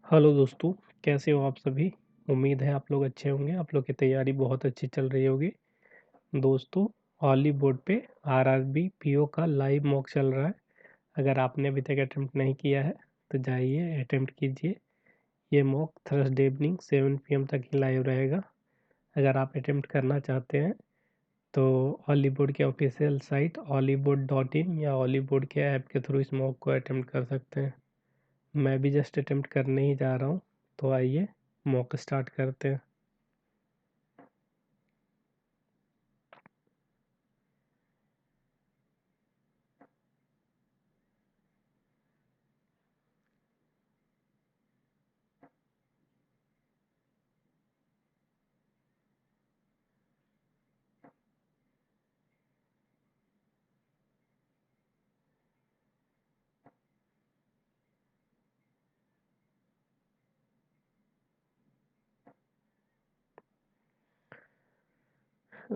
Hello दोस्तों, कैसे हो आप सभी? उम्मीद है आप लोग अच्छे होंगे, आप लोग की तैयारी बहुत अच्छी चल रही होगी। दोस्तों, हॉलीवुड पे आरआरबी पीओ का लाइव मॉक चल रहा है। अगर आपने अभी तक अटेम्प्ट नहीं किया है, तो जाइए अटेम्प्ट कीजिए। ये मॉक थर्सडे इवनिंग 7 पीएम तक ही लाइव रहेगा। अगर आप अटेम्प्ट करना चाहते हैं, तो हॉलीवुड के ऑफिशियल साइट hollywood.in या हॉलीवुड के ऐप के थ्रू इस मॉक को अटेम्प्ट कर सकते हैं। मैं भी जस्ट अटेम्प्ट करने ही जा रहा हूँ, तो आइए मॉक स्टार्ट करते हैं।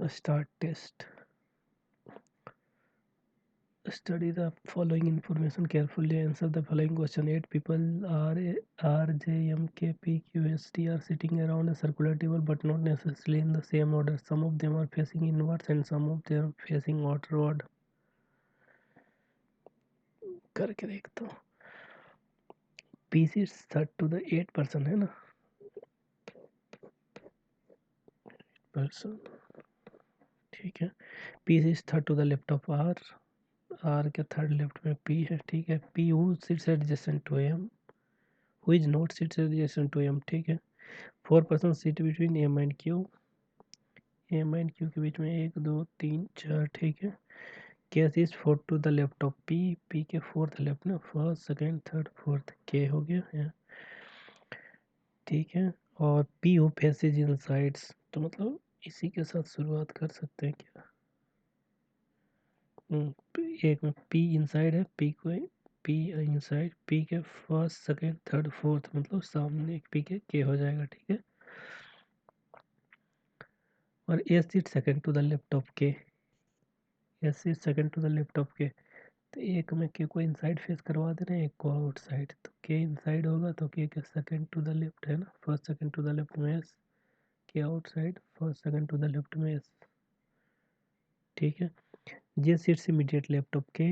Start test. Study the following information carefully. Answer the following question. 8 people R, J, M, K, P, Q, S, T are sitting around a circular table but not necessarily in the same order. Some of them are facing inwards and some of them facing outward. करके देखता हूँ। P seats third to the 8 person है ना, person ठीक है। P seats third to the left of R, R के third left में P है, ठीक है। P who sits adjacent to M, who is not sits adjacent to M, ठीक है। 4 person sit between M and Q, M and Q के बीच में 1 2 3 4, ठीक है। Case is fourth to the left of P, P के fourth left ना, first second third fourth, K हो गया, ठीक है। और P हो फेसेज इन साइड्स, तो मतलब इसी के साथ शुरुआत कर सकते हैं क्या। एक में P इनसाइड है, P इनसाइड, P के फर्स्ट सेकेंड थर्ड फोर्थ, मतलब सामने P के K हो जाएगा, ठीक है। और A seat second to the left of K, S seat second to the left of K, तो एक में K को इनसाइड फेस करवा दे रहे हैं, एक को आउटसाइड, तो K इनसाइड होगा तो K के सेकेंड टू द लेफ्ट है ना, first second to the left में S, K outside first second to the left में S, ठीक है। J seats immediate left of K,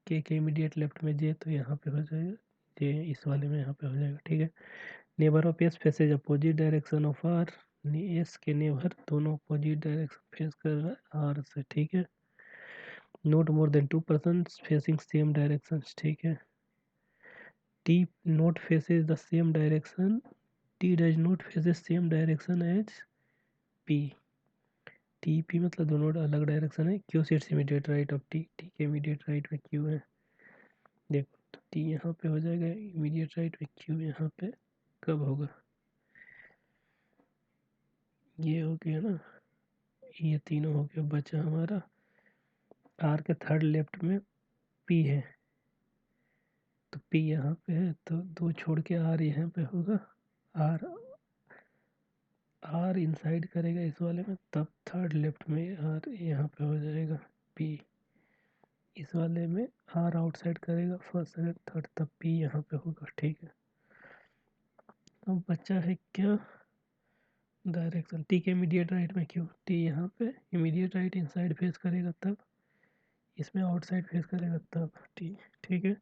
K के इमीडिएट लेफ्ट में J, तो यहाँ पे हो जाएगा J, इस वाले में यहाँ पे हो जाएगा, ठीक है। Neighbour of S faces opposite direction of R, S के नेबर दोनों अपोजिट डायरेक्शन फेस कर रहा है R से, ठीक है। Note more than 2 person facing same direction, ठीक है। T not faces the same direction, T does not faces same direction as P, T P मतलब दोनों अलग डायरेक्शन है। Q sits immediate right of T, T के immediate right में Q है, देखो तो T यहाँ पे हो जाएगा immediate right में, Q यहाँ पे कब होगा, ये हो गया ना, ये तीनों हो गया, बचा हमारा R के थर्ड लेफ्ट में P है, तो P यहाँ पे है, तो दो छोड़ के R यहाँ पे होगा, R R इनसाइड करेगा इस वाले में, तब थर्ड लेफ्ट में R यहाँ पे हो जाएगा P, इस वाले में R आउटसाइड करेगा फर्स्ट सेकंड थर्ड, तब P यहाँ पे होगा, ठीक है। अब बच्चा है क्या, डायरेक्शन T के इमीडिएट राइट में क्यों, T यहाँ पे इमीडिएट राइट इनसाइड फेस करेगा तब, इसमें आउटसाइड फेस करेगा तब T, ठीक है।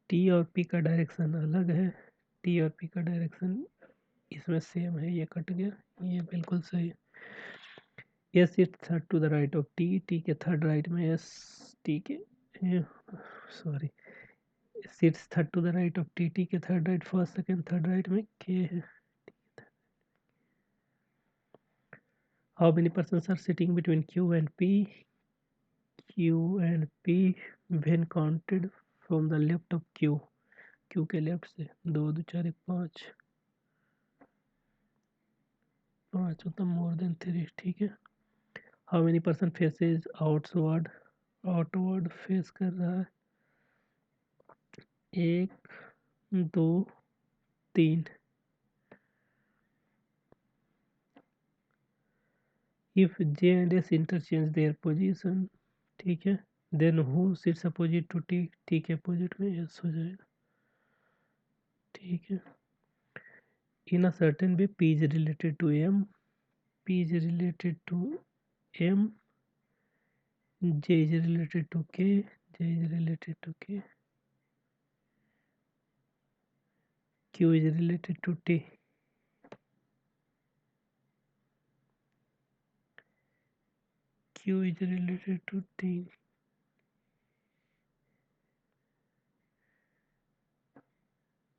T और P का डायरेक्शन अलग है, T और P का डायरेक्शन इसमें सेम है, ये कट गया, ये बिल्कुल सही है। S is third to the right of T, T के थर्ड राइट में S, T के sorry sits third to the right of T, T के third right first second third right में K है। How many persons are sitting between Q and P, Q and P when counted from the left of Q, Q के left से, दो दो चार एक पाँच, पाँच मतलब मोर देन 3, ठीक है। How many person faces outward, outward face कर रहा है, एक दो तीन। If J and S interchange their position, ठीक है, then who sits opposite to T, T के अपोजिट में S हो जाएगा, ठीक है। in a certain way, P is related to M, P is related to M, J is related to K, J is related to K, Q is related to T. Q is related to T.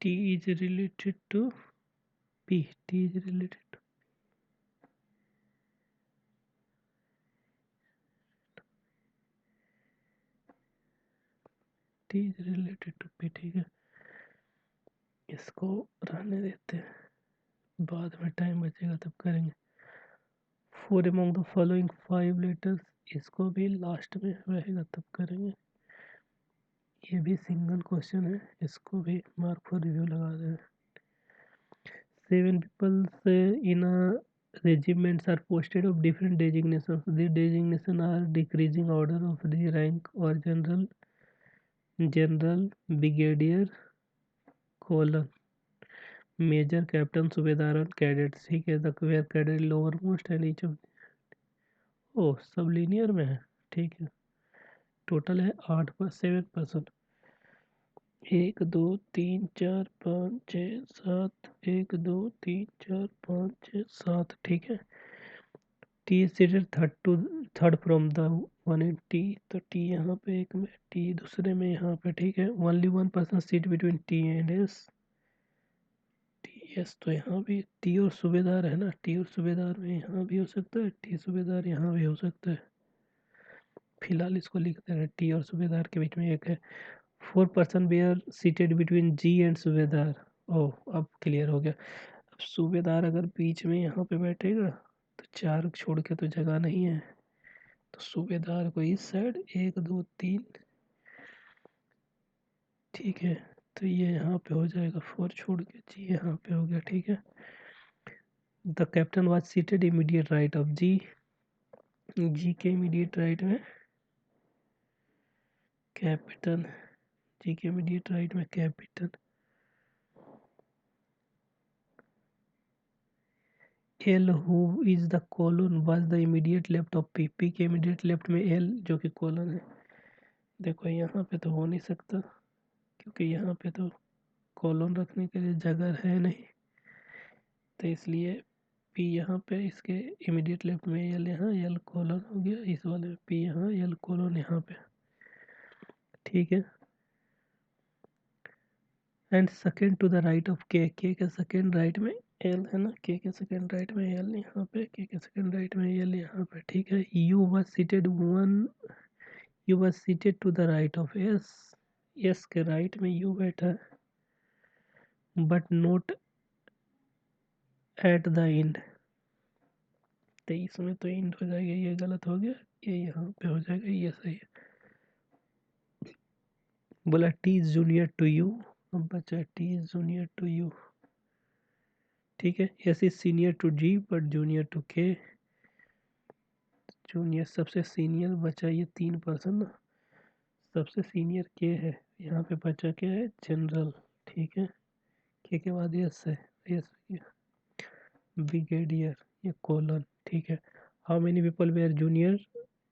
T is related to P. T is related to T is related to P. ठीक है, इसको रहने देते हैं, बाद में time बचेगा तब करेंगे. Four among the following 5 letters, इसको भी लास्ट में रहेगा तब करेंगे. ये भी सिंगल क्वेश्चन है, इसको भी मार्क फॉर रिव्यू लगा दें. 7 people in a regiments are posted of different designations. The designation are decreasing order of the rank or general, brigadier, colonel, major, captain, subedar and cadets. ठीक है, the where cadet lower most and each of. ओ सब linear में है, ठीक है. Total है 7%. 1 2 3 4 5 6 7, 1 2 3 4 5 6 7, ठीक है. T is seated third from the one in T, तो टी यहाँ पे एक में, टी दूसरे में यहाँ पे, ठीक है. Only 1% seat between T and S. T S तो यहाँ भी टी और सूबेदार है ना, टी और सूबेदार में यहाँ भी हो सकता है, टी सूबेदार यहाँ भी हो सकता है. फिलहाल इसको लिखते हैं, टी और सूबेदार के बीच में एक है. 4% we are seated between G and subedar. Oh अब क्लियर हो गया. अब सूबेदार अगर बीच में यहाँ पे बैठेगा तो 4 छोड़ के तो जगह नहीं है, तो सूबेदार को इस साइड 1 2 3, ठीक है. तो ये यहाँ पे हो जाएगा, 4 छोड़ के जी यहाँ पे हो गया, ठीक है. The captain was seated immediate right of G, G के इमीडिएट राइट में कैपिटन, जी के इमीडिएट राइट में captain. L who is the colonel was the immediate left of P, P के इमीडिएट लेफ्ट में एल जो कि कॉलन है. देखो यहाँ पे तो हो नहीं सकता, क्योंकि यहाँ पे तो कॉलन रखने के लिए जगह है नहीं, तो इसलिए पी यहाँ पे इसके इमीडिएट लेफ्ट में, एल यहाँ, एल कॉलन हो गया इस वाले में, पी यहाँ, एल कॉलन यहाँ पे, ठीक है. And second to the right of K, के सेकेंड राइट में एल है ना, के सेकेंड राइट में एल यहाँ पे, के सेकेंड राइट में एल यहाँ पे, ठीक है. U was seated U was seated to the right of S, S के राइट में यू बैठा है, but not at the end. तो इसमें तो एंड हो जाएगा, ये गलत हो गया, ये यहाँ पे हो जाएगा, ये सही है. बोला T is junior to U, अब बचा T is junior to U, ठीक है. S is senior to G but junior to K, junior सबसे सीनियर बचा ये 3% ना, सबसे सीनियर के है, यहाँ पे बचा क्या है, जनरल, ठीक है. के बाद एस है, एस ब्रिगेडियर, ये कॉलन, ठीक है. How many people were junior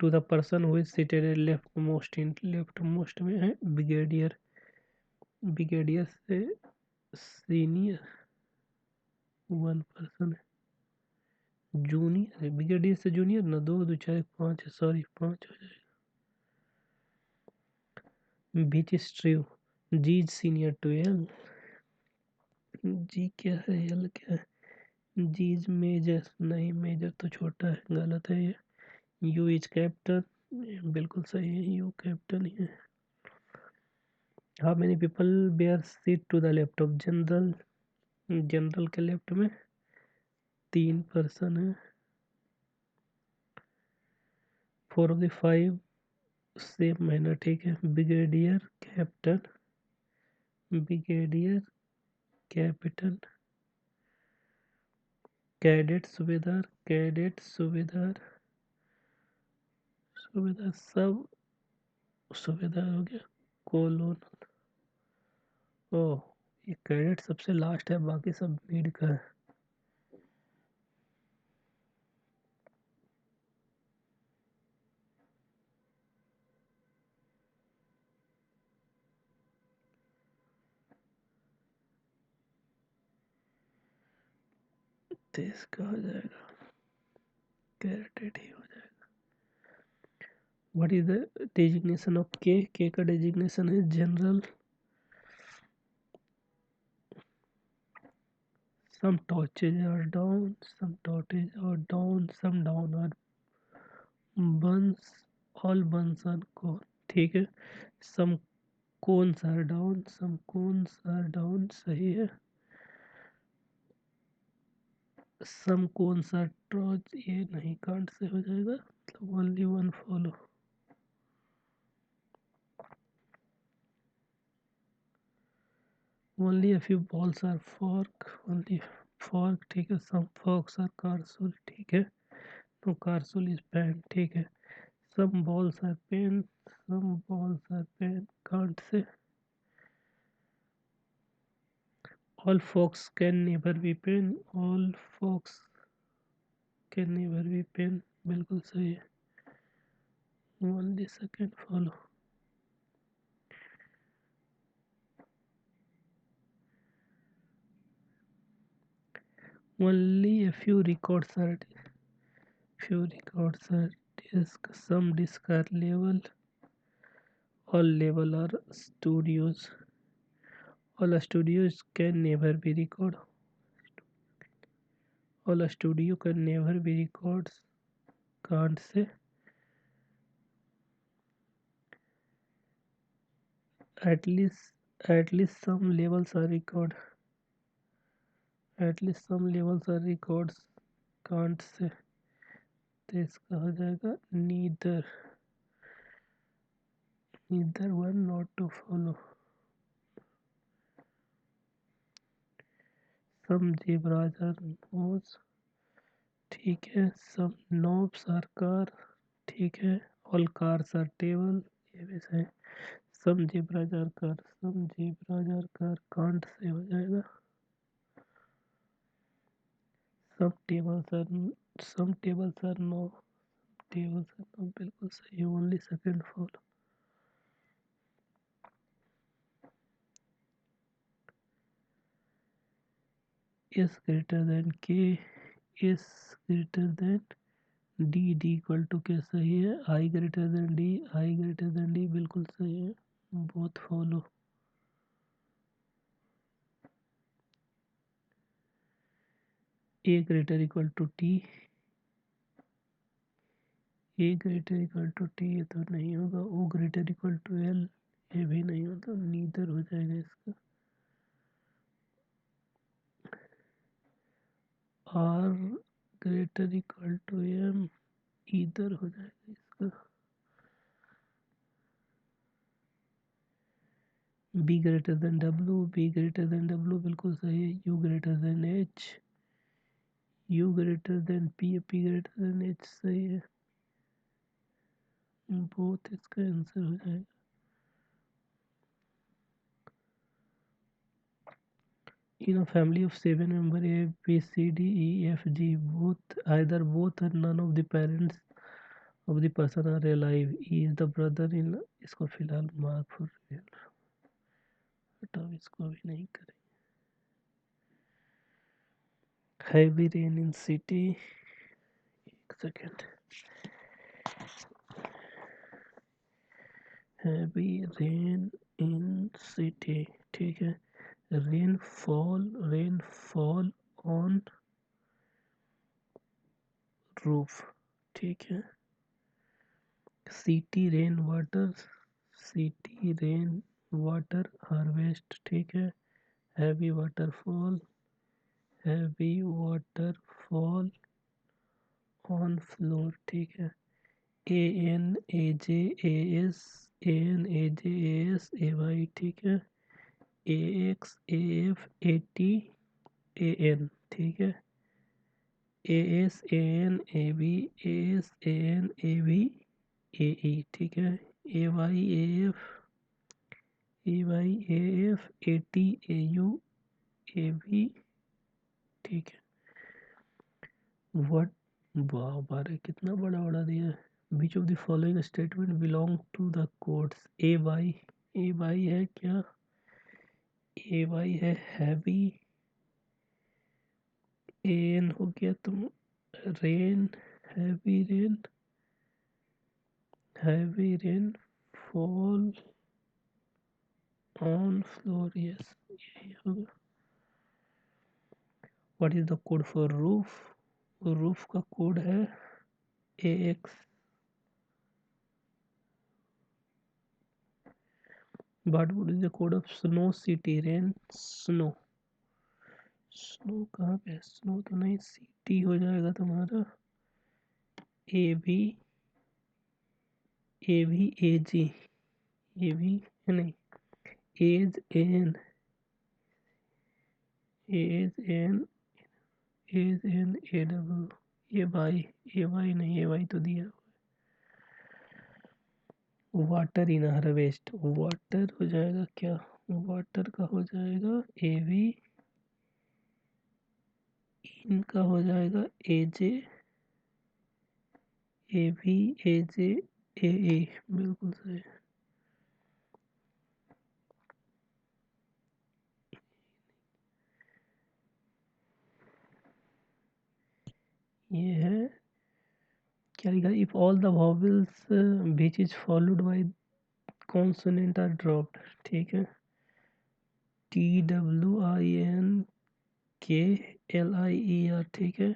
to the person who is seated leftmost, इन लेफ्ट मोस्ट में है ब्रिगेडियर, ब्रिगेडियर से सीनियर 1% है. जूनियर है ब्रिगेडियर से जूनियर ना, 2 2 4 1 5 है, सॉरी 5 हो जाएगा. Which is true, G is senior to L, G क्या है, एल क्या है, जी इज मेजर, नहीं मेजर तो छोटा है, गलत है ये. यू इज कैप्टन, बिल्कुल सही है, यू कैप्टन ही है. How many people were seat to the left of general, general के लेफ्ट में 3% है. 4 ऑफ द 5 सेम मैनर, ठीक है. ब्रिगेडियर कैप्टन, ब्रिगेडियर कैपिटन, कैडेट सूबेदार, कैडेट सूबेदार, सूबेदार सब सूबेदार हो गया. कोलोनल, ओ ये क्रेडिट सबसे लास्ट है, बाकी सब नीड का है। तो इसका हो जाएगा क्रेडिट ही हो जाएगा। What is the designation of K? के का डेजिग्नेशन है general. Some torches are down, some torches are down, some down are buns, all buns are gone। ठीक है। some cones are down, some cones are down, सही है। some cones are trod, ये नहीं can't से हो जाएगा, मतलब only one follow। only a few balls are fork, only fork, ठीक है। some forks are carsoul, ठीक है। no carsoul is pen, ठीक है। some balls are pen, some balls are pen, can't say. all fox can never be pen, all fox can never be pen, बिल्कुल सही है। only second follow। only a few records are disk, some disk are level, all level are studios, all studios can never be record, all studio can never be records, can't say। at least some levels are record, at least some levels are records, can't say। तो इसका हो जाएगा neither, neither one not to follow. Some zebras are nose, ठीक है। सम knobs are car, ठीक है। All cars are table, ये भी सही। Some zebras are car, some zebras are car, कांट से हो जाएगा। Some tables are, some tables are no, tables are no, बिल्कुल सही। Only second follow. S greater than K, S greater than D, D equal to K, सही है। I greater than D, I greater than D, बिल्कुल सही है। Both follow. A greater equal to T, A greater equal to T, ये तो नहीं होगा। O greater equal to L, ये भी नहीं होता, नीदर हो जाएगा इसका। R greater equal to M, इधर हो जाएगा इसका। B greater than W, B greater than W, बिल्कुल सही है। U greater than H, U greater than P, P greater than H, सही है। बोथ इसका आंसर हो जाएगा। In a family of 7 members, A, B, C, D, E, F, G, both, either both or none of the parents of the person are alive. E is the brother in, इसको फिलहाल mark for हटाओ, इसको भी नहीं करें। Heavy rain in city, एक second. Heavy rain in city, ठीक है। रेनफॉल, रेनफॉल ऑन रूफ, ठीक है। City rain water, city rain water harvest, ठीक है। Heavy waterfall, heavy waterfall on floor, ठीक है। A N A J A S, A N A J A S A Y, ठीक है। A X A F A T A N, ठीक है। A S A N A B A S A N A B A E, ठीक है। A Y A F AYAF ATAU AB, ठीक है। What, वाह बारे कितना बड़ा बड़ा दिया है। Which of the following statement belong to the codes. A Y है क्या? ए वाई है हैवी, एन हो गया तुम rain, heavy rain, heavy rain fall on floor, yes यही होगा। What is the code for roof? Roof का code है AX। But what is the code of snow city? Rain snow, snow कहाँ पे है? स्नो तो नहीं, सिटी हो जाएगा तुम्हारा AB, AG, AB नहीं, as an AW, A Y नहीं, ए वाई तो दिया। वाटर इन हार्वेस्ट, वाटर हो जाएगा क्या? वाटर का हो जाएगा AV, इनका हो जाएगा AJ, AV AJ AA, बिल्कुल सही। ये है क्या लिखा? If all the vowels which is followed by consonant are dropped, ठीक है। TWINKLIER, ठीक है।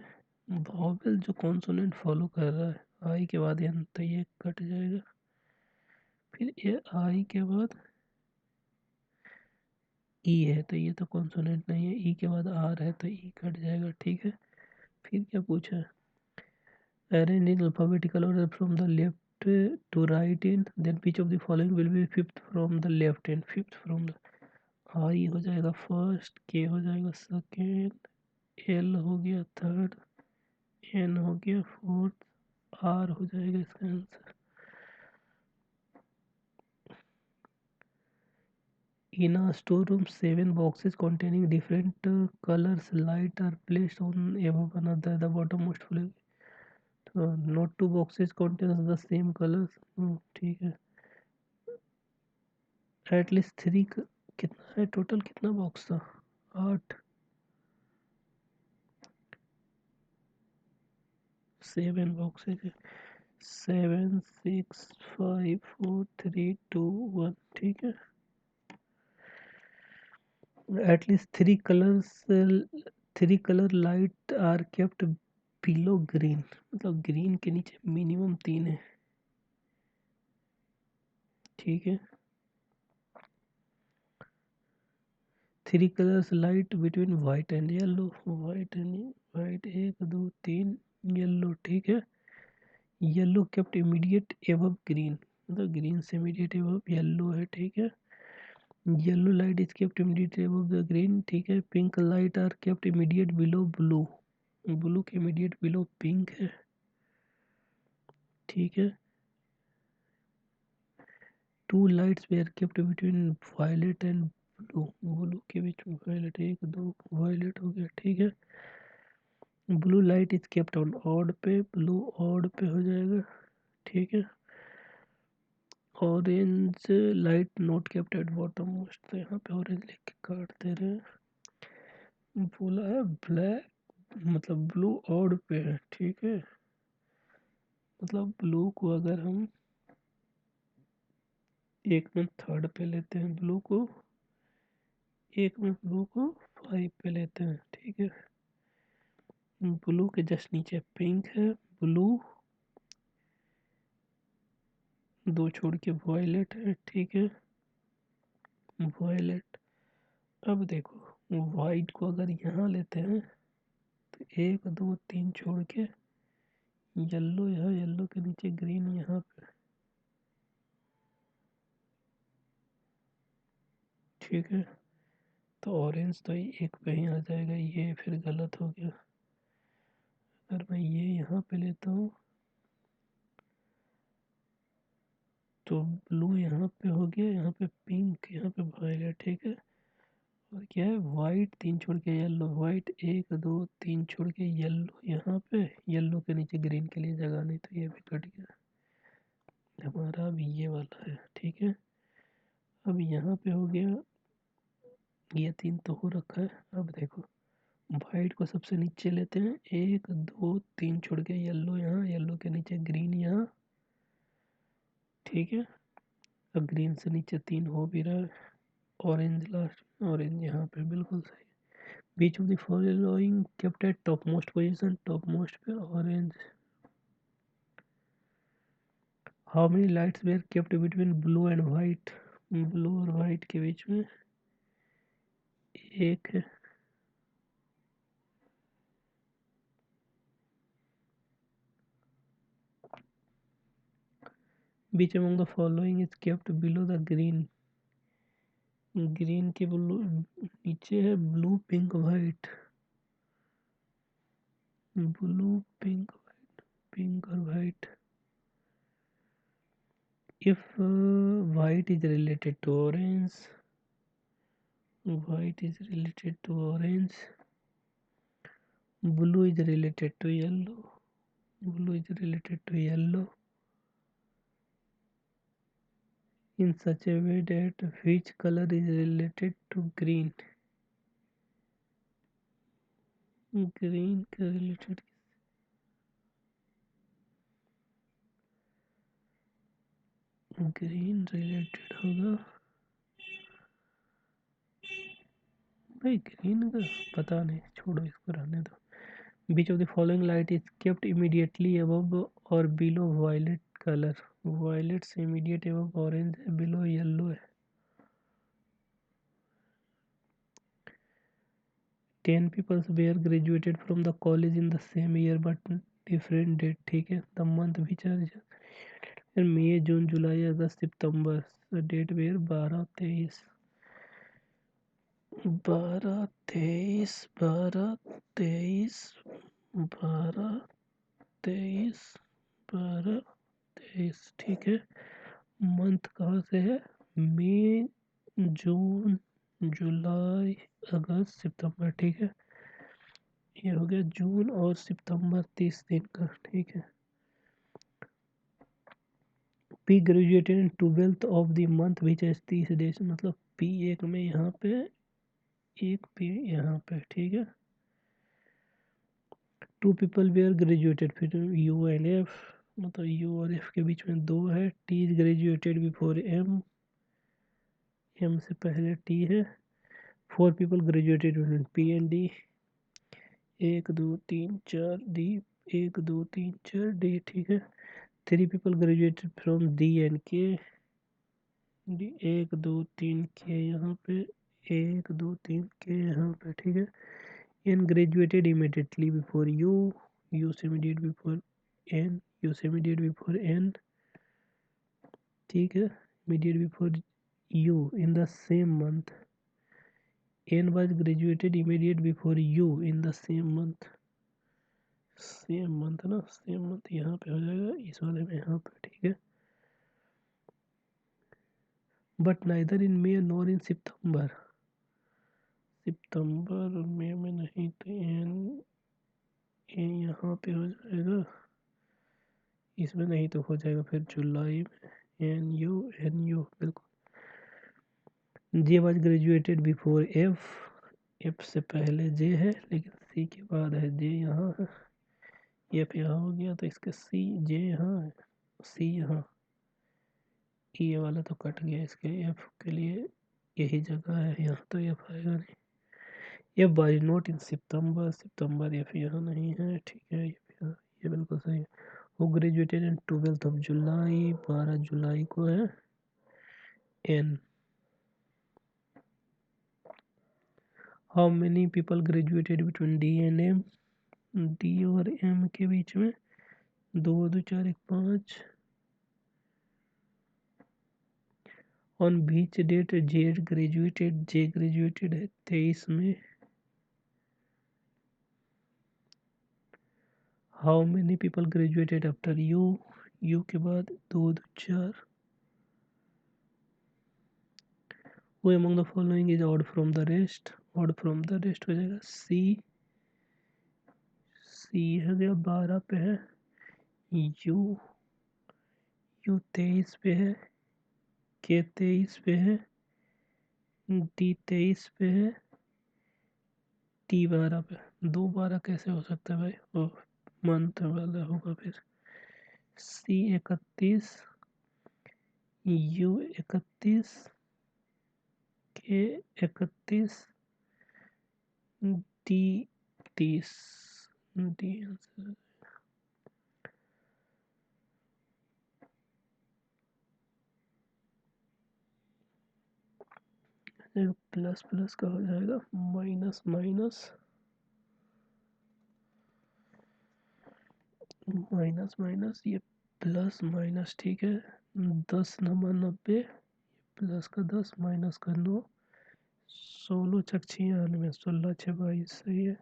वॉवल जो कॉन्सोनेंट फॉलो कर रहा है, आई के बाद एन, तो ये कट जाएगा। फिर ये आई के बाद ई है, तो ये तो कॉन्सोनेंट नहीं है। ई के बाद आर है, तो ई कट जाएगा, ठीक है। फिर क्या पूछा है? Arrange in alphabetical order from the left to right in, then which of the following will be fifth from the left in? Fifth from the, I हो जाएगा फर्स्ट, के हो जाएगा सेकेंड, एल हो गया थर्ड, एन हो गया fourth, are हो जाएगा इसका answer. In a storeroom, 7 boxes containing different colors light are placed on above another. The bottommost full. Not 2 boxes contains the same colors. ठीक है। At least 3, कितना है टोटल? कितना बॉक्स था? 8, 7 बॉक्सेज है। 7 6 5 4 3 2 1, ठीक है। At least 3 color light are kept below green, मतलब ग्रीन के नीचे मिनिमम 3 है, ठीक है। 3 colors light between white and yellow, white 1 2 3 yellow, ठीक है। Yellow kept immediate above green, मतलब ग्रीन से immediate above येलो है, ठीक है। Yellow light is kept immediate above the green, ठीक है। Pink light are kept immediate below blue, blue के immediate below पिंक है, ठीक है। 2 lights were kept between violet and blue, blue के बीच में वायलेट, 1 2 वायलेट हो गया, ठीक है। Blue light is kept on odd पे, ब्लू ऑड पे हो जाएगा, ठीक है। Orange light not kept at bottom most, तो यहाँ पे ऑरेंज लिख के काट दे रहे हैं। बोला है ब्लैक, मतलब ब्लू ऑड पे है, ठीक है। मतलब ब्लू को अगर हम एक में थर्ड पे लेते हैं, ब्लू को एक में ब्लू को 5 पे लेते हैं, ठीक है। ब्लू के जस्ट नीचे पिंक है, ब्लू 2 छोड़ के वॉयलेट है, ठीक है। वॉयलेट, अब देखो वाइट को अगर यहाँ लेते हैं तो 1 2 3 छोड़ के येलो, यहाँ येलो के नीचे ग्रीन यहाँ पे, ठीक है। तो ऑरेंज तो एक पे ही आ जाएगा, ये फिर गलत हो गया। अगर मैं ये यहाँ पे लेता हूँ तो ब्लू यहाँ पे हो गया, यहाँ पे पिंक, यहाँ पे वायलेट, ठीक है। और क्या है, वाइट 3 छोड़ के येलो, वाइट 1 2 3 छोड़ के येलो, यहाँ पे येलो के नीचे ग्रीन के लिए जगह नहीं, तो ये भी कट गया हमारा। अब ये वाला है, ठीक है। अब यहाँ पे हो गया, ये 3 तो हो रखा है। अब देखो, वाइट को सबसे नीचे लेते हैं, 1 2 3 छोड़ के येलो यहाँ, येलो के नीचे ग्रीन यहाँ, ठीक है। अब ग्रीन से नीचे 3 हो भी रहा है, ऑरेंज लास्ट, ऑरेंज यहाँ पे बिल्कुल सही। Which of the following kept at top most position, top most पे orange. How many lights were kept between blue and white, blue और वाइट के बीच में एक है। Which among the following is kept below the green, green के blue नीचे है blue pink white, blue pink white, pink और white. if white is related to orange, white is related to orange, blue is related to yellow, blue is related to yellow, in such a way that which color is related to green, green का related, green related होगा भाई, green का पता नहीं, छोड़ो इसको रहने दो। Which of the following light is kept immediately above और बिलो वायलेट कलर, वायलेट से इमीडिएट अबव ऑरेंज है, बिलो येलो है। 10 people were graduated from the college in the same year but different date, ठीक है। the month which are May June July August September, date were 12 23, 12 23, 12 23, 12 23, 12 23, ठीक है। Month कहाँ से है, मई जून जुलाई अगस्त सितंबर, ठीक है। ये हो गया जून और सितंबर 30 दिन का, ठीक है। P graduated in 12th of the month which has 30 days, मतलब पी एक में यहाँ पे, एक पी यहाँ पे, ठीक है। 2 people वेयर ग्रेजुएटेड, फिर यू एंड एफ, मतलब यू और एफ के बीच में 2 है। T is graduated before M, M से पहले टी है। 4 people graduated between P and D, 1 2 3 4 D, 1 2 3 4 D, ठीक है। 3 people graduated from D and K, D 1 2 3 के यहाँ पे, 1 2 3 के यहाँ पे, ठीक है। N graduated immediately before U, U से इमीडिएट बिफोर एन, यू से इमीडिएट बिफोर एन, ठीक है। Immediate before U in the same month, N was graduated immediate before U in the same month, same month ना, same month यहाँ पे हो जाएगा, इस वाले में यहाँ पे, ठीक है। But neither in May nor in September, सितंबर और मई में नहीं, तो एन एन यहाँ पे हो जाएगा, इसमें नहीं तो हो जाएगा फिर जुलाई में, एन यू बिल्कुल। J was graduated before F, F से पहले जे है लेकिन सी के बाद है जे, यहाँ है, एफ यहाँ हो गया तो इसके सी, जे यहाँ है, सी यहाँ, ये वाला तो कट गया, इसके एफ के लिए यही जगह है, यहाँ तो एफ आएगा नहीं। F was not in September, September F यहाँ नहीं है, ठीक है। ये बिल्कुल सही है। वो graduated in 12th of July, 12 जुलाई को है N. How many people graduated between D and M, D और एम के बीच में 2 2 4 1 5। On which date J graduated, J graduated है 23 में। How many people graduated after U, U के बाद 2 2 4, who among the following is odd from the rest, odd from the rest हो जाएगा सी, सी हो गया 12 पे है, यू, यू 23 पे है, के 23 पे है, डी 23 पे है, टी 12 पे। 2 12 कैसे हो सकता है भाई, ओ मंथ वाला होगा फिर। सी 31, यू 31, के 31, D 30, D answer. Plus plus का हो जाएगा माइनस माइनस, माइनस माइनस, ये प्लस माइनस, ठीक है। 10 नंबर 90, प्लस का 10 माइनस का 9, 16 छक 96, 16 6 22, सही है।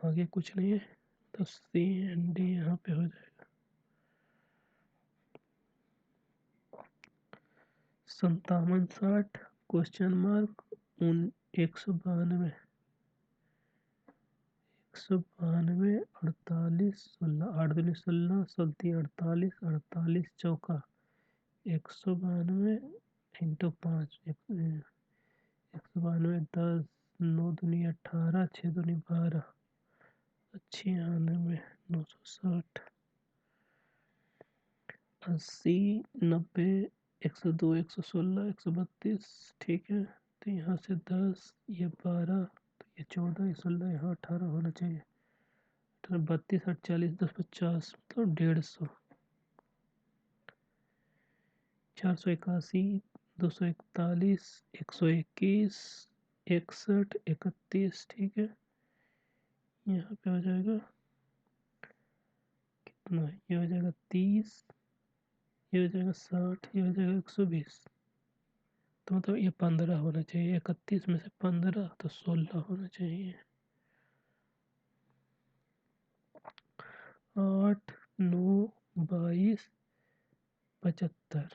आगे कुछ नहीं है तो सी एंड डी यहाँ पे हो जाएगा। 57 60 क्वेश्चन मार्क 192, 192 48 16, 8 दूनी 16, 16 48, 48 चौका 192 इंटू 5, 192 10, 9 दूनी 18, 6 दूनी 12, 96 960, 80 90, 102 116 132, ठीक है। तो यहाँ से 10, ये 12, तो ये 14, ये 16, यहाँ 18 होना चाहिए। 32 48 10 50, मतलब 150, 481, 241, 121, 61 31, ठीक है। यहाँ पे हो जाएगा कितना, ये हो जाएगा 30, ये हो जाएगा 60, ये हो जाएगा 120, तो मतलब ये 15 होना चाहिए। 31 में से 15 तो 16 होना चाहिए। 8 9 22 75,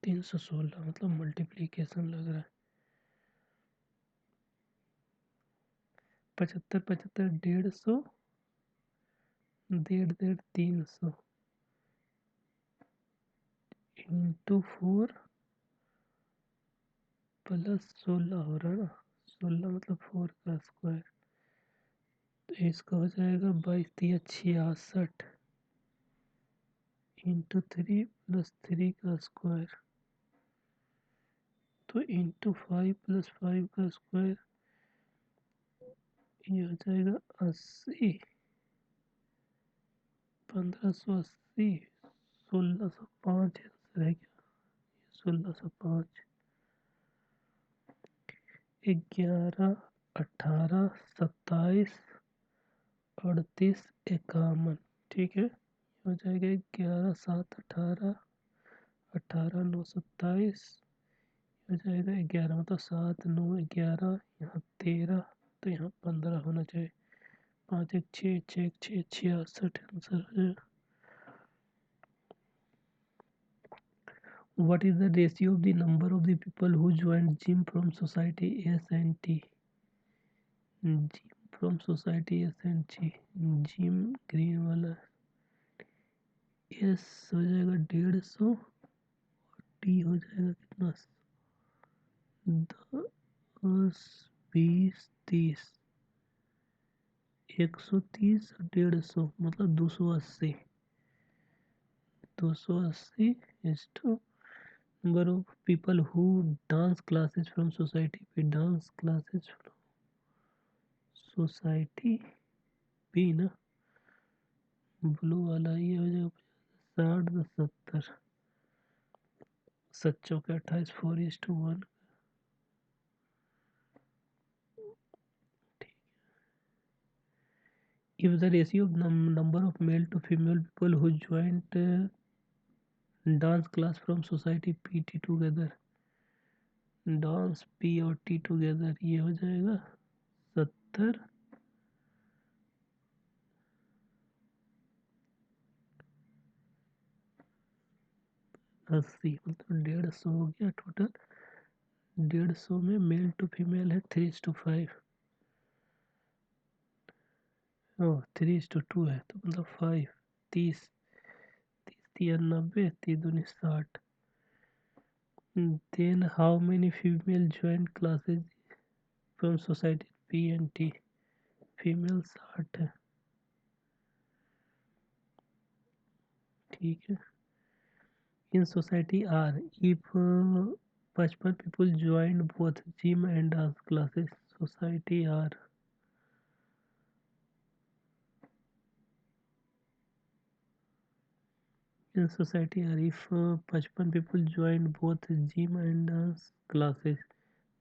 316, मतलब मल्टीप्लीकेशन लग रहा है। 75 75 150, 1.5 300 इंटू 4 प्लस 16 हो रहा है ना, 16 मतलब 4 का स्क्वायर, तो इसका हो जाएगा 22 3 66 इंटू 3 प्लस 3 का स्क्वायर, तो इंटू 5 प्लस 5 का स्क्वायर, ये हो जाएगा 80, 1580, 1605 रह गया, 1605, 11 18 27 38 51, ठीक है। हो जाएगा 11 7 18, 18 9 27, हो जाएगा 11, मतलब 7 9 11, यहाँ 13, तो यहाँ 15 होना चाहिए। 5 1 6 6 1 6 66 आंसर हो जाएगा। What is the ratio of the number of the people who joined gym from society S and T? Gym from society S and T, gym green वाला, एस हो जाएगा 150, टी हो जाएगा कितना, 10 20 30, 130 150, मतलब 280, 280 is to number of people who dance classes from society पे dance classes from society भी ना, ब्लू वाला ये हो जाएगा 60 70, 7 चौके 28 4:1। If the ratio of number of male to female people who joined dance class from society PT together, dance P और T together, ये हो जाएगा 70, 80 मतलब 150 हो गया टोटल। 150 में मेल टू फीमेल है 3:5। ओह 3:2 है तो मतलब 5। 30। 30 90, 30 × 60। Then how many female joined classes from society P and T? Female 60 है। ठीक है। In society R, if 55 people joined both gym and dance classes, society R. In society R, if 55 people joined both gym and dance classes,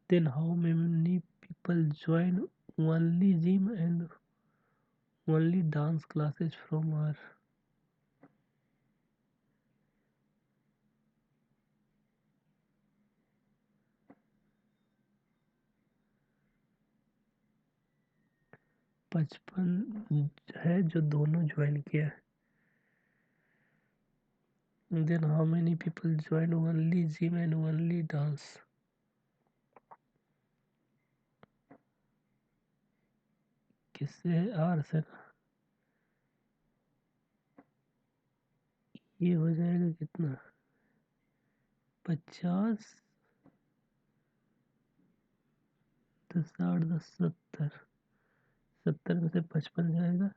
then how many people join only gym and only dance classes from R? पचपन है जो दोनों join किया है। Then how many people join only gym and only dance? किससे? Are से ना। ये हो जाएगा कितना? 50 तो 60 10 70। 70 में से 55 जाएगा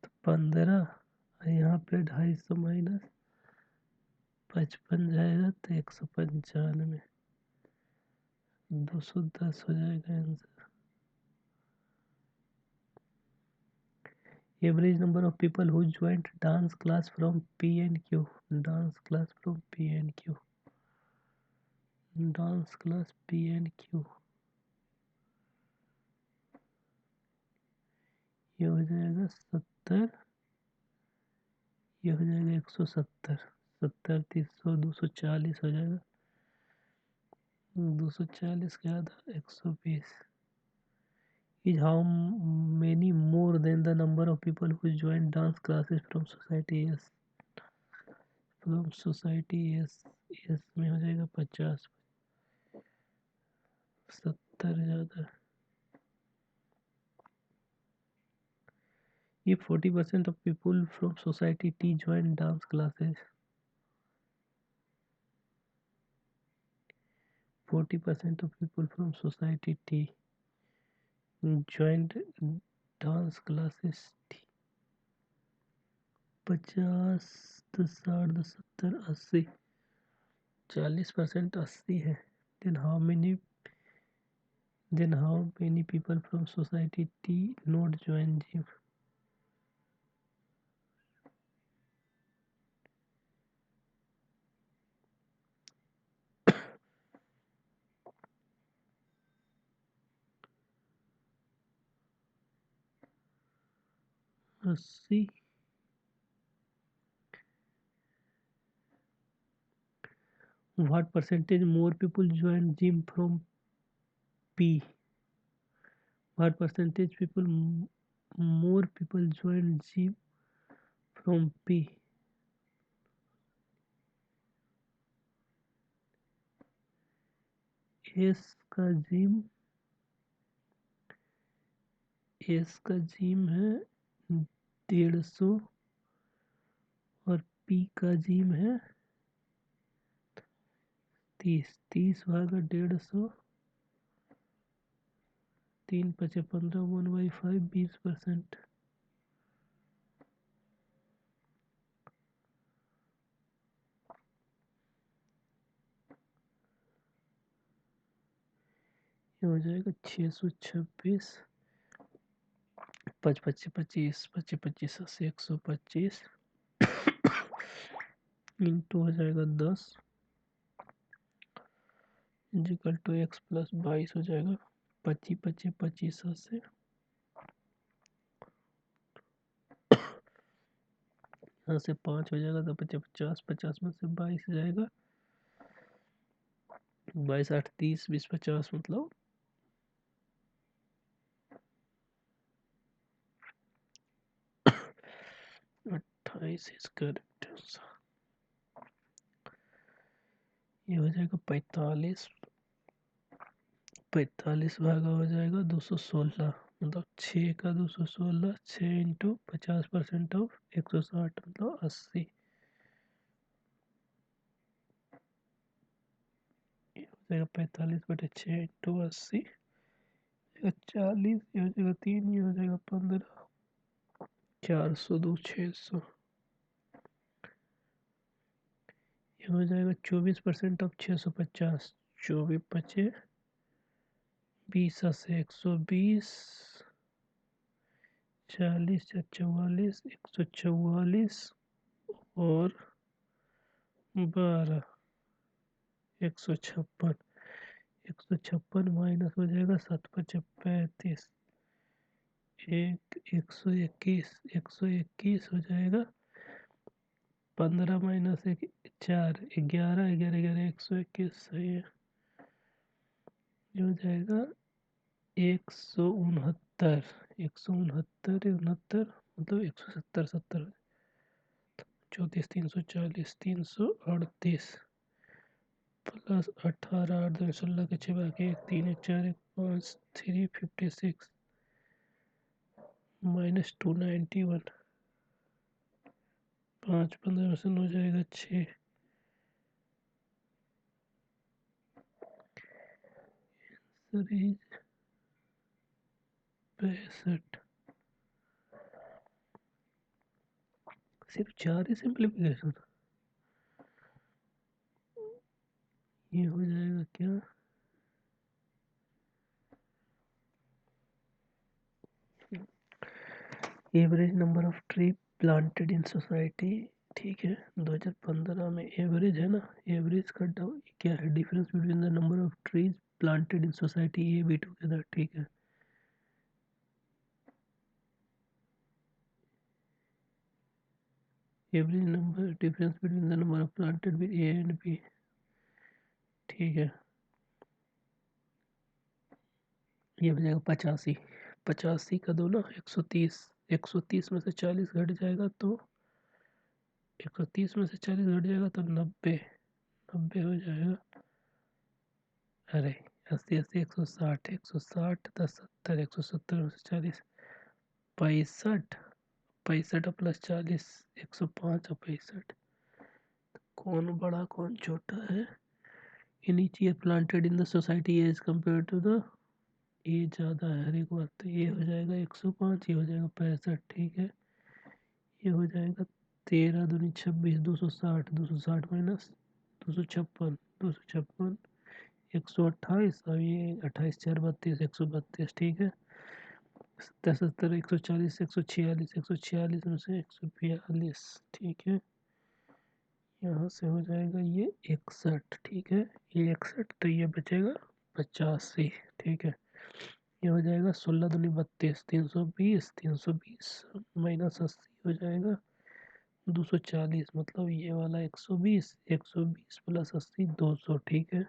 तो 15। यहाँ पे 250 माइनस 55 जाएगा तो 195। 210 हो जाएगा answer. Average number of people who joined dance class from P and Q. Dance class from P and Q. Dance class P and Q. ये हो जाएगा 70। ये हो जाएगा 170। 70 300 240 हो जाएगा। 240 के आधा 120 is how many more than the number of people who join dance classes from society? Yes, from society yes। yes में हो जाएगा 50। 70 ज़्यादा। If 40% of people from society T join dance classes, 40% of people from society T joined dance classes. 50 10 60 10 70 80। 40% 80 है। then how many then how many people from society T not join gym? See, what percentage more people join gym from P? What percentage people more people join gym from P? S का gym S का gym है 150 और P का gym है 30। 30 भागा 150। 3 5 15 1/5 20%। ये हो जाएगा 626। 5 25 25 25 25 80 125 इंटू हो जाएगा 10 इजिकल टू एक्स प्लस 22 हो जाएगा। 25 25 25 80। यहाँ से 5 हो जाएगा तो 50 50 50 में से 22 जाएगा। 22 8 30 20 50 मतलब 28 इज करेक्ट आंसर। ये हो जाएगा 45, 45 भागा हो जाएगा 216, मतलब 6 का 216, 6 इंटू 50% ऑफ 160 मतलब 80। ये हो जाएगा 45/6 इंटू 80, 40, ये हो जाएगा 3, ये हो जाएगा 15, 400 2 600, ये हो जाएगा 24% ऑफ 650, 24 बचे 20 से 120, 40 या 44, 144 और 12, 156, 156 माइनस हो जाएगा 7×5 = 35, 121, 121 हो जाएगा 15 माइनस 1 4, 11, 11 11 121 सही है। ये हो जाएगा 169, 169 69 मतलब 170 70, 34 340, 338 प्लस 18 8 2 16 के 6 बाकी 1 3 1 4 1 5 356 माइनस 291, 5 15 से हो जाएगा 6, सही 65, सिर्फ 4 ही सिंप्लीफिकेशन। ये हो जाएगा क्या, average number of tree planted in society, ठीक है 2015 में एवरेज है ना, एवरेज का क्या है difference between the number of trees planted in society A B together, ठीक है। Average number difference between the number of planted with A and B, ठीक है। ये हो जाएगा 85, 85 का दो ना 130, 130 में से 40 घट जाएगा तो 130 में से 40 घट जाएगा तो 90, 90 हो जाएगा। अरे 80 80 160, 160 10 70, 170 में से 40 65, 65 प्लस 40 105 और 65, कौन बड़ा कौन छोटा है। In each year planted in the society as compared to the, ये ज़्यादा है हर एक बार, तो ये हो जाएगा 105, ये हो जाएगा 65, ठीक है। ये हो जाएगा 13 दूनी 26, 260, 260 माइनस 256, 256 128 और ये 28 4 32, 132, ठीक है। 70 70 140, 146, 146 में से 142, ठीक है। यहाँ से हो जाएगा ये 61, ठीक है, ये 61 तो ये बचेगा 85, ठीक है। ये हो जाएगा 16 दूनी 32, 320, 320 माइनस 80 हो जाएगा 240, मतलब ये वाला 120, 120 प्लस 80 200, ठीक है।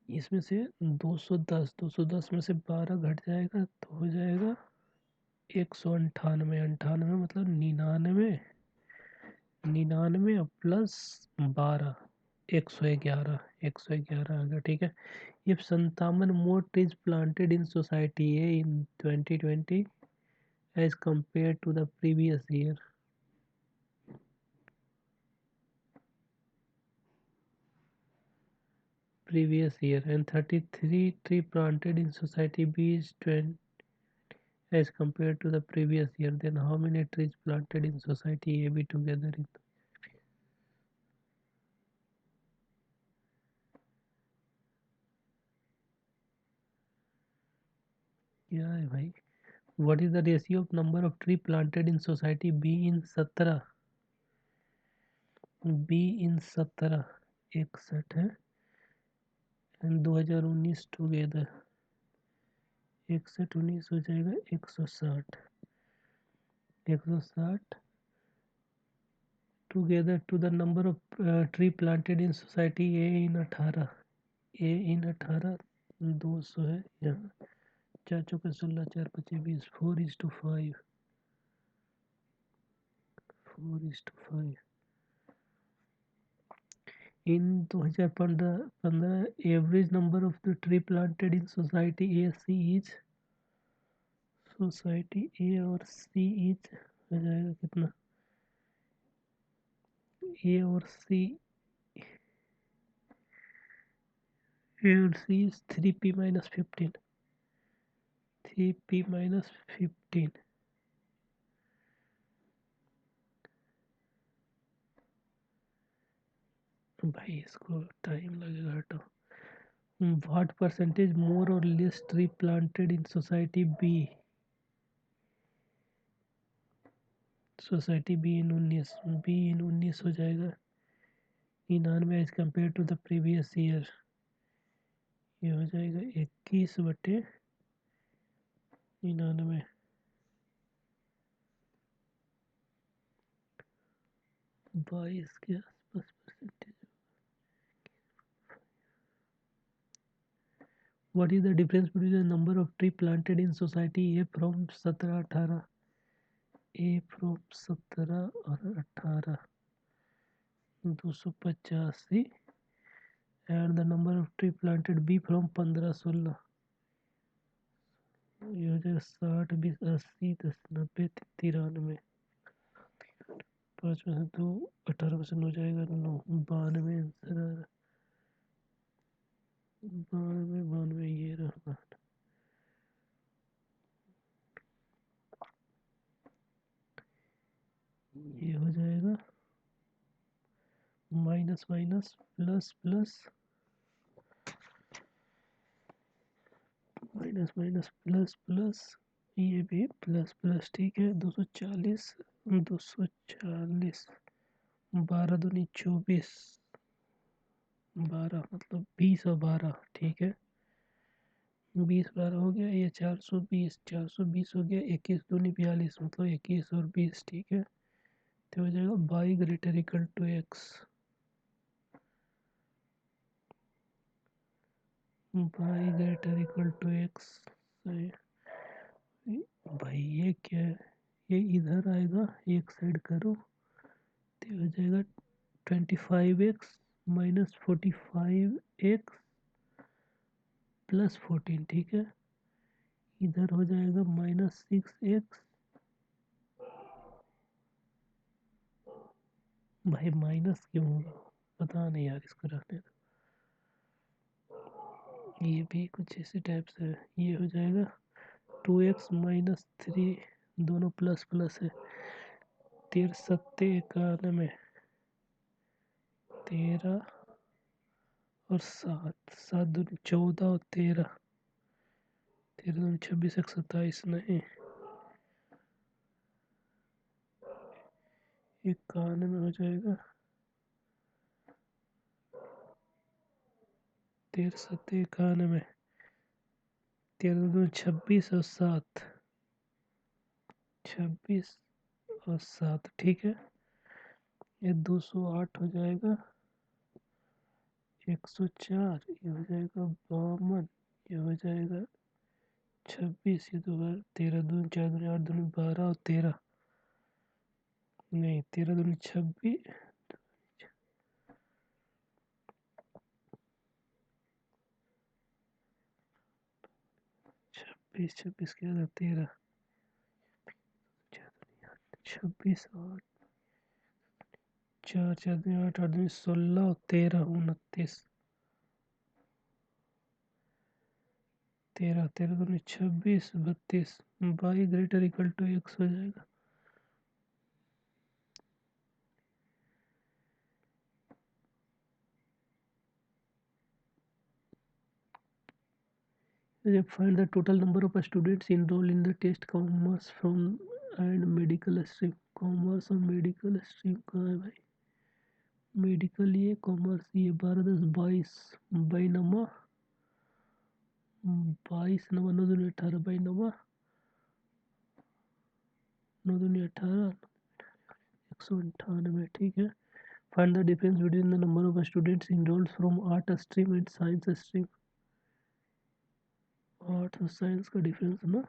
इसमें से 210, 210 में से 12 घट जाएगा तो हो जाएगा 198, 98 मतलब 99, 99 प्लस 12 111, 111 आ गया, ठीक है। ये 57 more trees planted in society है in 2020 as compared to the previous year. Previous year and 33 tree planted in society B is 20 as compared to the previous year, then how many trees planted in society A B together in, क्या है भाई, what is the ratio of number of tree planted in society B in 17, B in 17 61 है and 2019 together 61 19 हो जाएगा 160, 160 together to the number of tree planted in society A in 18, ए इन 18 200 है यहाँ, 4 चौके 16 4 25 20, 4:5, 4:5, in 2015 average number of the tree planted in society A C is, society A और C is हो जाएगा कितना, ए और सी, ए और C is 3p minus 15, 3p minus 15। भाई इसको टाइम लगेगा, हटाओ। व्हाट परसेंटेज मोर और less tree planted in society B, society B in 19, B in 19 हो जाएगा 99 as compared to the previous year, ये हो जाएगा 21/99, 22 के आसपास percentage. What is the difference between the number of tree planted in society A from 17-18, A from 17 और 18, 285, and the number of tree planted B from 15-16, ये हो जाएगा 60, 20, 80, 10, 90, 93, 5 में से 2, 18% हो जाएगा 9, 92 आंसर आ रहा, 92, ये रहा। ये हो जाएगा minus minus plus plus, minus minus plus plus, ये भी प्लस प्लस, ठीक है। 240, 240, 12 दूनी 24, 12 मतलब 20 और 12, ठीक है। 20-12 हो गया, ये 420, 420 हो गया, 21 दूनी 42 मतलब 21 और 20, ठीक है। तो हो जाएगा Y greater equal to X, Y greater equal to X. भाई ये क्या है, ये इधर आएगा, एक साइड करो तो हो जाएगा 25x माइनस 45x प्लस 14, ठीक है। इधर हो जाएगा -6x, भाई माइनस क्यों होगा पता नहीं यार, इसको रहने दो। ये भी कुछ इसी टाइप से है, ये हो जाएगा 2x माइनस 3, दोनों प्लस प्लस है। 13 सत्ते 91, 13 और 7, 7 दूनी 14 और 13, 13 दूनी 26, 127 नहीं, 91 हो जाएगा। 13 सत्ते 91, 13 दूनी 26 और 7, 26 और 7, ठीक है। ये 208 हो जाएगा, 104, ये हो जाएगा 52, ये हो जाएगा 26, ये 13 दूनी 4 दूनी 8 दूनी 12 और 13, नहीं 13 दूनी 26, 26 26 क्या था 13, 26 और 4 4 दूनी 8 8 दूनी 16 और 13 29, 13 13 दूनी 26 32, Y greater equal to X हो जाएगा। Find the total number of students enrolled in the test commerce from and medical stream, commerce और मेडिकल स्ट्रीम कहाँ है भाई, मेडिकल ये कॉमर्स ये 12 10 22, बाई नमा 22 नमा 9 दूनी 18, बाई नमा 9 दूनी 18, 198, ठीक है। Find the difference between the number of students enrolled from art stream and science stream, arts और साइंस का डिफरेंस ना,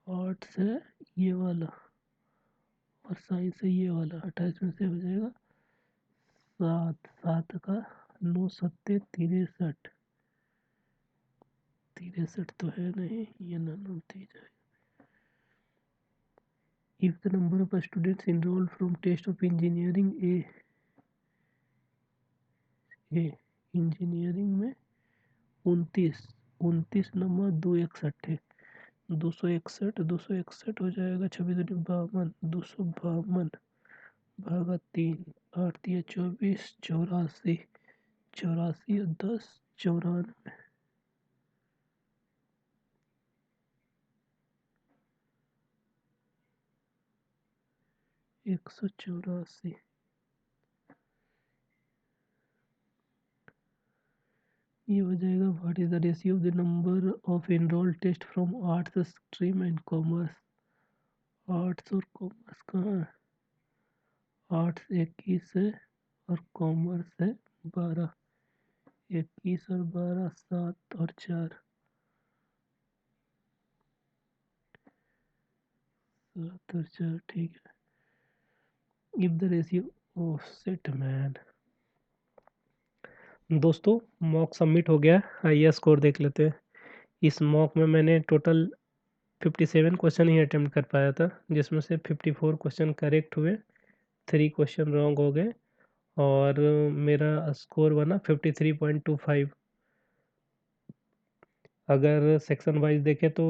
आर्ट्स है ये वाला और साइंस है ये वाला, 28 में से हो जाएगा सात, सात का 9 सत्ते 63, 63 तो है नहीं, ये ना नतीजा है। If the number of students enrolled from test of engineering engineering में 29, 29 नंबर 261 है, 261, 261 हो जाएगा 26 52, 252 भागा 3, 8 3 24, 84, 84 और 10 94, 184। ये हो जाएगा what is the ratio of the number of enrolled test from arts stream and commerce. Arts और कॉमर्स कहाँ है? आर्ट्स 21 है और कॉमर्स है 12, 21 और 12, 7 और 4, 7 और 4 ठीक है। If the ratio oh shit man. दोस्तों मॉक सबमिट हो गया, आइए स्कोर देख लेते हैं। इस मॉक में मैंने टोटल 57 क्वेश्चन ही अटेम्प्ट कर पाया था, जिसमें से 54 क्वेश्चन करेक्ट हुए, 3 क्वेश्चन रॉन्ग हो गए और मेरा स्कोर बना 53.25। अगर सेक्शन वाइज देखें तो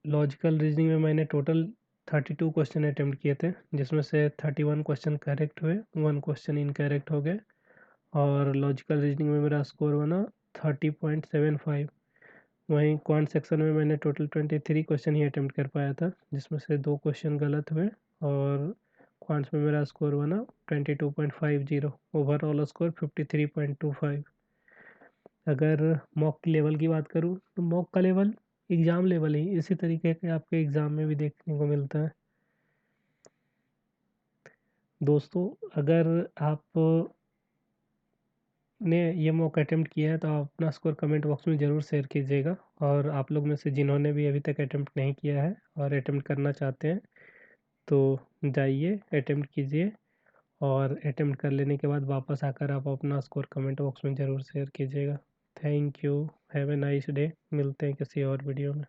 लॉजिकल रीजनिंग में मैंने टोटल 32 क्वेश्चन अटेम्प्ट किए थे, जिसमें से 31 क्वेश्चन करेक्ट हुए, 1 क्वेश्चन इनकरेक्ट हो गए और लॉजिकल रीजनिंग में मेरा स्कोर बना 30.75। वहीं क्वांट सेक्शन में मैंने टोटल 23 क्वेश्चन ही अटेम्प्ट कर पाया था, जिसमें से 2 क्वेश्चन गलत हुए और क्वांट्स में मेरा स्कोर बना 22.50। Overall score 53.25। अगर मॉक की लेवल की बात करूँ तो मॉक का लेवल एग्ज़ाम लेवल ही इसी तरीके के आपके एग्ज़ाम में भी देखने को मिलता है। दोस्तों अगर आप ने ये मॉक अटेम्प्ट किया है तो आप अपना स्कोर कमेंट बॉक्स में ज़रूर शेयर कीजिएगा, और आप लोग में से जिन्होंने भी अभी तक अटेम्प्ट नहीं किया है और अटेम्प्ट करना चाहते हैं तो जाइए अटेम्प्ट कीजिए, और अटेम्प्ट कर लेने के बाद वापस आकर आप अपना स्कोर कमेंट बॉक्स में ज़रूर शेयर कीजिएगा। Thank you, have a nice day. मिलते हैं किसी और वीडियो में।